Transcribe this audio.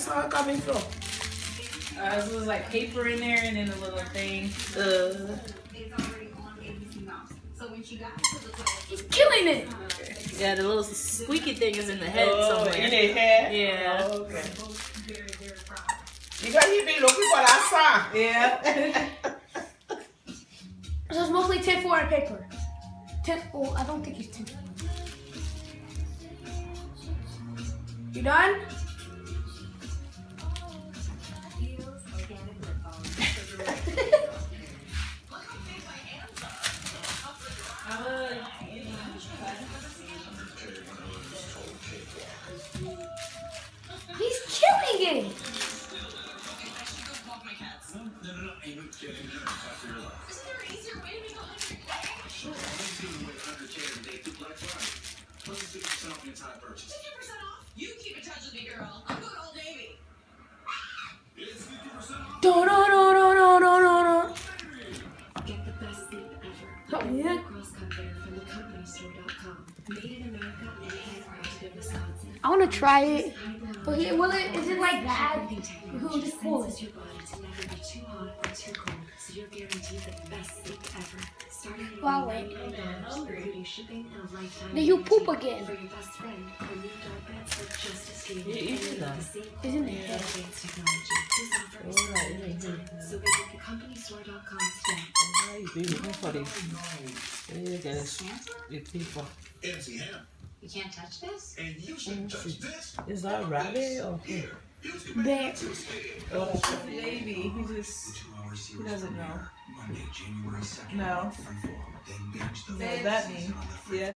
saw it coming from? It was like paper in there and then a little thing. He's killing it. Yeah, the little squeaky thing is in the head somewhere. In the head? Yeah. Oh, okay. You got to be looking for that song. Yeah. So it's mostly tinfoil and paper. Oh, I don't think it's tinfoil. You done? He's killing it. No, no, no, no, no, no, no, no. Get the best sleep ever. Oh, yeah. Cross cut there from thecompany.com. Made in America and handcrafted in Wisconsin. I want to try it. But is it like bad? Who just pull it? Your body to never be too hot or too cold, so you're guaranteed the best sleep ever. Starting at Wow, only wait. $99, including shipping and a lifetime Then you poop guarantee. again. For your best friend, our new dog beds are just as stable You eat and them. the same Isn't quality it? and advanced technology. This offer is for a lifetime. So visit thecompany.com today. How you be looking for this? You guys, you people. MC Ham. You can't touch this? And you should touch this. Is that rabbit or who? Here. Use the Bear. Oh, that's a Baby, he just he doesn't know. Monday, January 2nd. No. Freeform. Then binge the What does that mean? Yeah.